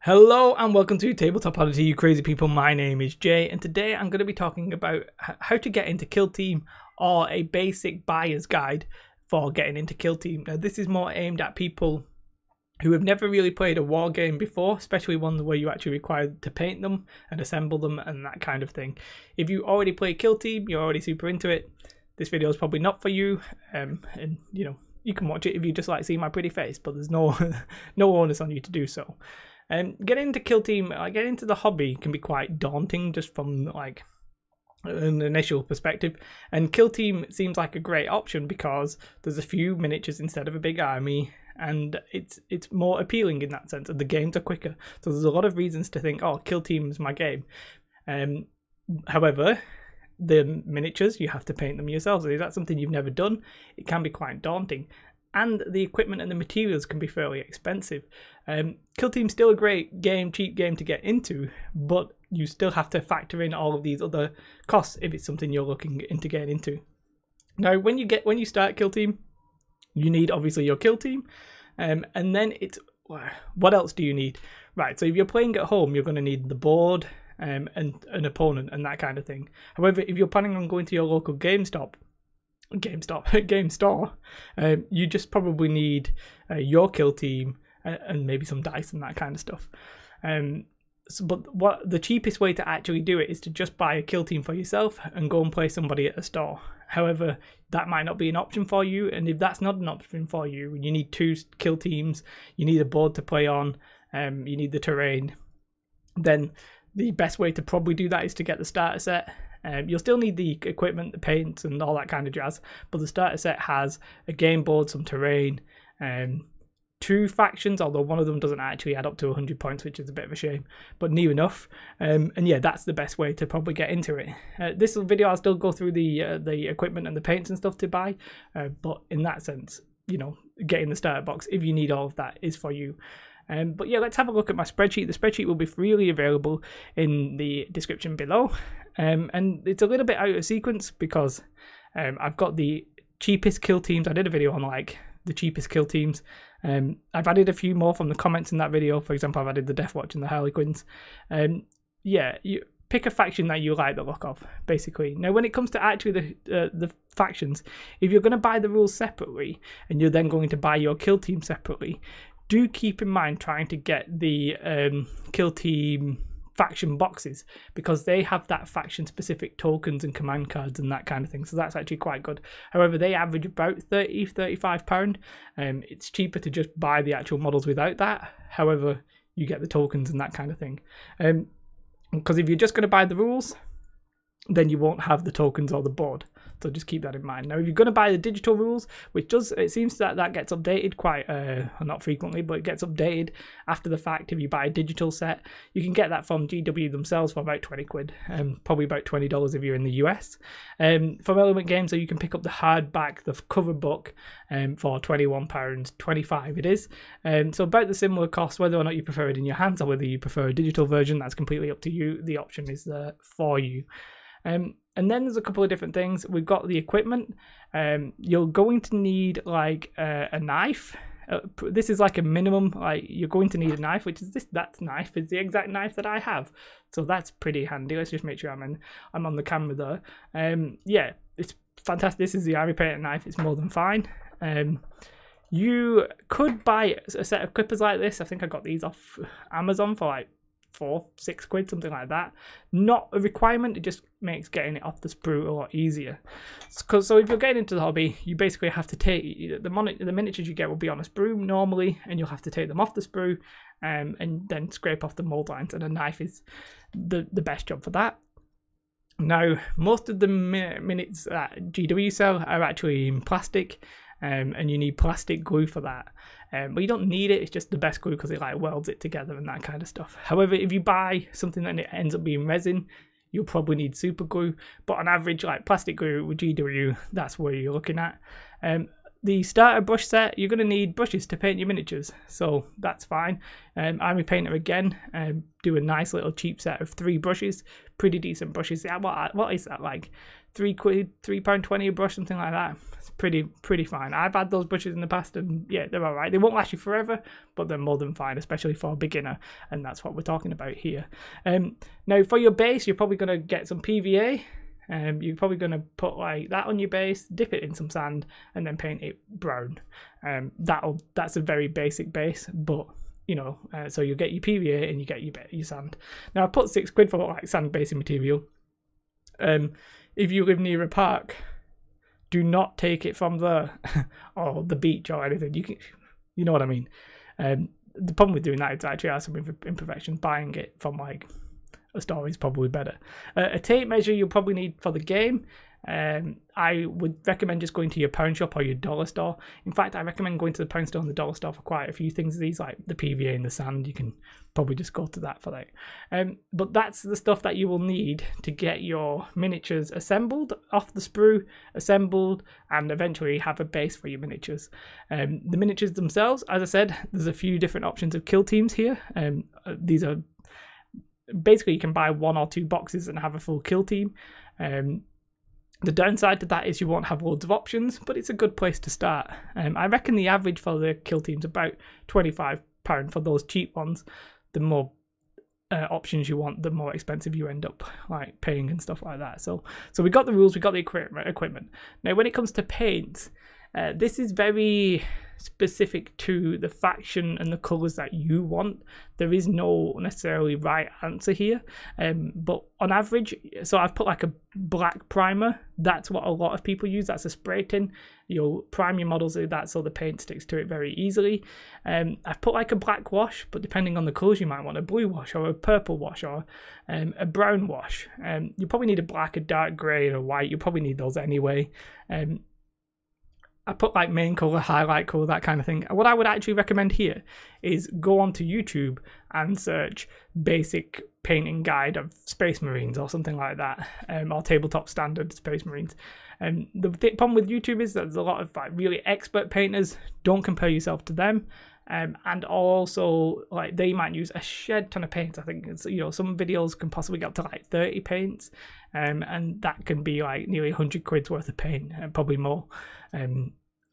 Hello and welcome to Tabletop Oddity, you crazy people. My name is Jay and today I'm going to be talking about how to get into Kill Team, or a basic buyer's guide for getting into Kill Team. Now this is more aimed at people who have never really played a war game before, especially ones where you actually require to paint them and assemble them and that kind of thing. If you already play Kill Team, you're already super into it, this video is probably not for you, and you know, you can watch it if you just like seeing my pretty face, but there's no no onus on you to do so. Getting into Kill Team, getting into the hobby can be quite daunting just from like an initial perspective, and Kill Team seems like a great option because there's a few miniatures instead of a big army, and it's more appealing in that sense, and the games are quicker. So there's a lot of reasons to think, oh, Kill Team is my game. However, the miniatures, you have to paint them yourself. So if that's something you've never done, it can be quite daunting. And the equipment and the materials can be fairly expensive. Kill Team's still a great game, cheap game to get into, but you still have to factor in all of these other costs if it's something you're looking into getting into. Now, when you start Kill Team, you need obviously your Kill Team, and then it's what else do you need? Right, so if you're playing at home, you're going to need the board and an opponent and that kind of thing. However, if you're planning on going to your local game store, you just probably need your Kill Team and maybe some dice and that kind of stuff. But what the cheapest way to actually do it is to just buy a Kill Team for yourself and go and play somebody at a store. However, that might not be an option for you, and if that's not an option for you, you need 2 Kill Teams, you need a board to play on, you need the terrain, then the best way to probably do that is to get the starter set. You'll still need the equipment, the paints and all that kind of jazz, but the starter set has a game board, some terrain, 2 factions, although one of them doesn't actually add up to 100 points, which is a bit of a shame, but near enough. And yeah, that's the best way to probably get into it. This video I'll still go through the equipment and the paints and stuff to buy, but in that sense, you know, getting the starter box, if you need all of that, is for you. But yeah, let's have a look at my spreadsheet. The spreadsheet will be freely available in the description below. And it's a little bit out of sequence because I've got the cheapest Kill Teams. I did a video on like the cheapest Kill Teams. I've added a few more from the comments in that video. For example, I've added the Death Watch and the Harlequins. Yeah, you pick a faction that you like the look of, basically. Now, when it comes to actually the factions, if you're going to buy the rules separately and you're then going to buy your Kill Team separately, do keep in mind trying to get the Kill Team faction boxes, because they have that faction specific tokens and command cards and that kind of thing, so that's actually quite good. However, they average about £30–35. It's cheaper to just buy the actual models without that. However, you get the tokens and that kind of thing, because if you're just going to buy the rules, then you won't have the tokens or the board. So just keep that in mind. Now, if you're going to buy the digital rules, which it seems that gets updated quite, not frequently, but it gets updated after the fact. If you buy a digital set, you can get that from GW themselves for about 20 quid, probably about $20 if you're in the US. From Element Games, so you can pick up the hardback, the cover book, for £21.25 it is. So about the similar cost, whether or not you prefer it in your hands or whether you prefer a digital version, that's completely up to you. The option is there for you. And then there's a couple of different things. We've got the equipment. You're going to need like a knife. This is like a minimum. Like, you're going to need a knife, which is that knife is the exact knife that I have. So that's pretty handy. Let's just make sure I'm on the camera there. Yeah, it's fantastic. This is the army painted knife. It's more than fine. You could buy a set of clippers like this. I think I got these off Amazon for like £4–6 quid, something like that. Not a requirement, it just makes getting it off the sprue a lot easier. So if you're getting into the hobby, you basically have to take the miniatures you get will be on a sprue normally, and you'll have to take them off the sprue and then scrape off the mold lines, and a knife is the best job for that. Now, most of the minutes that GW sell are actually in plastic, and you need plastic glue for that. But you don't need it, it's just the best glue because it like welds it together and that kind of stuff. However, if you buy something and it ends up being resin, you'll probably need super glue. But on average, like plastic glue with GW, that's where you're looking at. The starter brush set, you're going to need brushes to paint your miniatures, so that's fine. Army Painter again, do a nice little cheap set of 3 brushes, pretty decent brushes. Yeah, what is that, like £3.20 a brush, something like that. It's pretty fine. I've had those brushes in the past, and yeah, they're all right. They won't last you forever, but they're more than fine, especially for a beginner, and that's what we're talking about here. Now for your base, you're probably going to get some PVA. You're probably going to put like that on your base, dip it in some sand, and then paint it brown. That's a very basic base, but you know, so you'll get your PVA and you get your sand. Now I put £6 for like sand basing material. If you live near a park, do not take it from there or the beach or anything. You know what I mean. The problem with doing that is actually has some imperfections. Buying it from like a store is probably better. A tape measure you'll probably need for the game. I would recommend just going to your pound shop or your dollar store. In fact, I recommend going to the pound store and the dollar store for quite a few things. These like the PVA and the sand, you can probably just go to that for that. But that's the stuff that you will need to get your miniatures assembled off the sprue, assembled, and eventually have a base for your miniatures. The miniatures themselves, as I said, there's a few different options of kill teams here. These are basically you can buy 1 or 2 boxes and have a full kill team. The downside to that is you won't have loads of options, but it's a good place to start. I reckon the average for the kill team's about £25 for those cheap ones. The more options you want, the more expensive you end up like paying and stuff like that. So we got the rules, we got the equipment. Now when it comes to paints, this is very specific to the faction and the colours that you want. There is no necessarily right answer here, but on average, so I've put like a black primer. That's what a lot of people use. That's a spray tin. You'll prime your models with that so the paint sticks to it very easily. I've put like a black wash, but depending on the colours you might want a blue wash or a purple wash or a brown wash. You probably need a black, a dark grey and a white. You probably need those anyway. I put like main colour, highlight colour, that kind of thing. What I would actually recommend here is go onto YouTube and search basic painting guide of Space Marines or something like that, or tabletop standard Space Marines. The problem with YouTube is that there's a lot of like really expert painters. Don't compare yourself to them. And also like they might use a shed ton of paints. I think it's, you know, some videos can possibly get up to like 30 paints, and that can be like nearly £100 worth of paint, and probably more.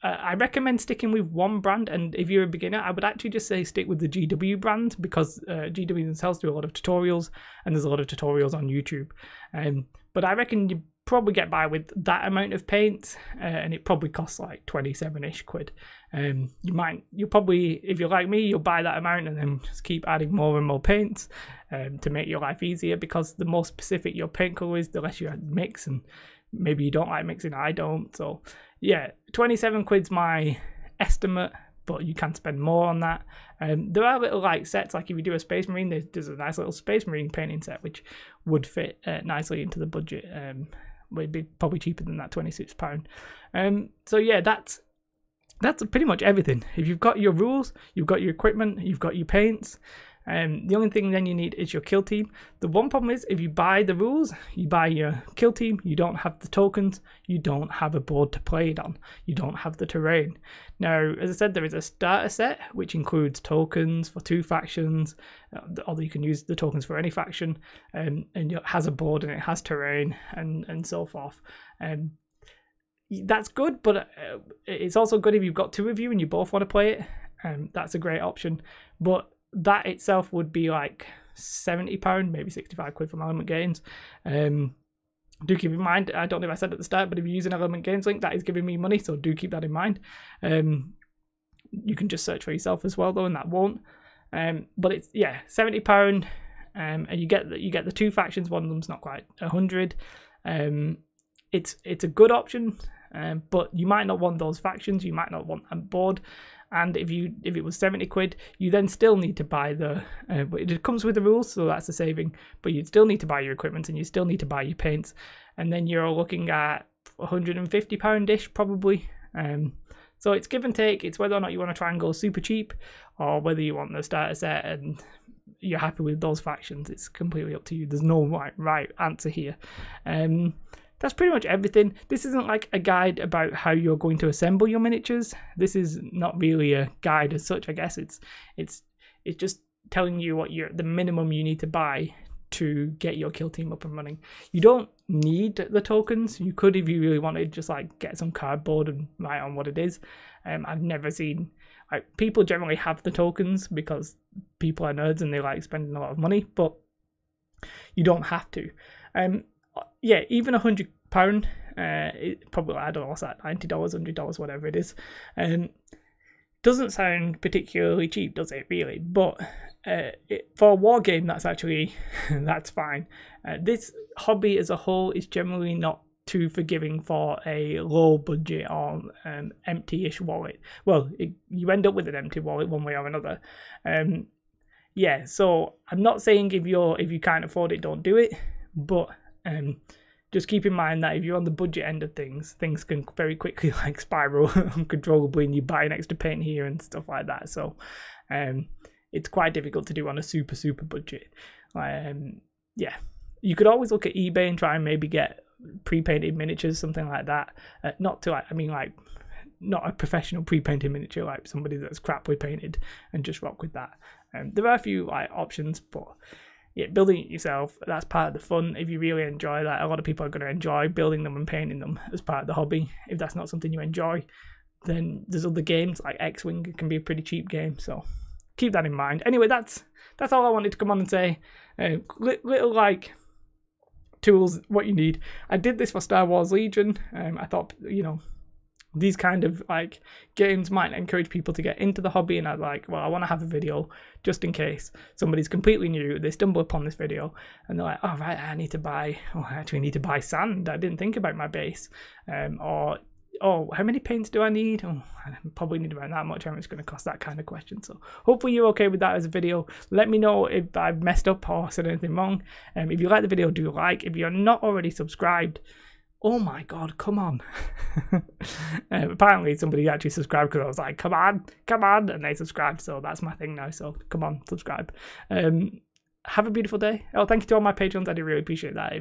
I recommend sticking with one brand, and if you're a beginner, I would actually just say stick with the GW brand, because GW themselves do a lot of tutorials, and there's a lot of tutorials on YouTube. But I reckon you probably get by with that amount of paint, and it probably costs like 27-ish quid. You'll probably, if you're like me, you'll buy that amount and then just keep adding more and more paints to make your life easier, because the more specific your paint colour is, the less you mix, and maybe you don't like mixing, I don't. So yeah, 27 quid's my estimate, but you can spend more on that. There are little like sets, like if you do a Space Marine, there's a nice little Space Marine painting set which would fit nicely into the budget. Would be probably cheaper than that £26. So yeah, that's pretty much everything. If you've got your rules, you've got your equipment, you've got your paints, the only thing then you need is your kill team. The one problem is if you buy the rules, you buy your kill team, you don't have the tokens, you don't have a board to play it on, you don't have the terrain. Now, as I said, there is a starter set which includes tokens for 2 factions, although you can use the tokens for any faction, and it has a board and it has terrain and so forth. That's good, but it's also good if you've got 2 of you and you both want to play it. That's a great option, but that itself would be like £70, maybe 65 quid from Element Games. Do keep in mind, I don't know if I said at the start, but if you use an Element Games link, that is giving me money, so do keep that in mind. You can just search for yourself as well though, and that won't. But it's, yeah, £70, and you get the 2 factions. One of them's not quite 100. It's a good option, but you might not want those factions, you might not want a board. And if it was 70 quid, you then still need to buy the it comes with the rules, so that's a saving, but you'd still need to buy your equipment and you still need to buy your paints, and then you're looking at £150-ish probably. So it's give and take. It's whether or not you want to try and go super cheap, or whether you want the starter set and you're happy with those factions. It's completely up to you. There's no right answer here. That's pretty much everything. This isn't like a guide about how you're going to assemble your miniatures. This is not really a guide as such, I guess. It's just telling you what the minimum you need to buy to get your kill team up and running. You don't need the tokens. You could, if you really wanted, just like get some cardboard and write on what it is. I've never seen, like, people generally have the tokens because people are nerds and they like spending a lot of money, but you don't have to. Yeah, even £100, it probably, I don't know what's that, $90, $100, whatever it is. Doesn't sound particularly cheap, does it, really? But for a war game, that's actually, that's fine. This hobby as a whole is generally not too forgiving for a low budget or empty-ish wallet. Well, you end up with an empty wallet one way or another. Yeah, so I'm not saying if you can't afford it, don't do it, but just keep in mind that if you're on the budget end of things, things can very quickly like spiral uncontrollably, and you buy an extra paint here and stuff like that. So it's quite difficult to do on a super budget. Yeah, you could always look at eBay and try and maybe get pre-painted miniatures, something like that. Not to, like, I mean, like, not a professional pre-painted miniature, like somebody that's craply painted, and just rock with that. There are a few like options, but yeah, building it yourself, that's part of the fun. If you really enjoy that, a lot of people are going to enjoy building them and painting them as part of the hobby. If that's not something you enjoy, then there's other games like X-Wing. It can be a pretty cheap game, so keep that in mind. Anyway, that's all I wanted to come on and say. Little like tools, what you need. I did this for Star Wars Legion. I thought, you know, these kind of like games might encourage people to get into the hobby, and I was like, well, I want to have a video just in case somebody's completely new, they stumble upon this video and they're like, oh right, I actually need to buy sand, I didn't think about my base, or oh, how many paints do I need? Oh, I probably need around that much. How much it's going to cost? That kind of question. So hopefully you're okay with that as a video. Let me know if I've messed up or said anything wrong. If you like the video, do like. If you're not already subscribed, oh my god, come on. Apparently somebody actually subscribed because I was like, come on, and they subscribed. So that's my thing now. So come on, subscribe. Have a beautiful day. Oh, thank you to all my patrons. I do really appreciate that.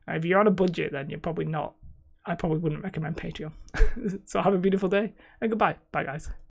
If you're on a budget, then you're probably not. I probably wouldn't recommend Patreon. So have a beautiful day and goodbye. Bye, guys.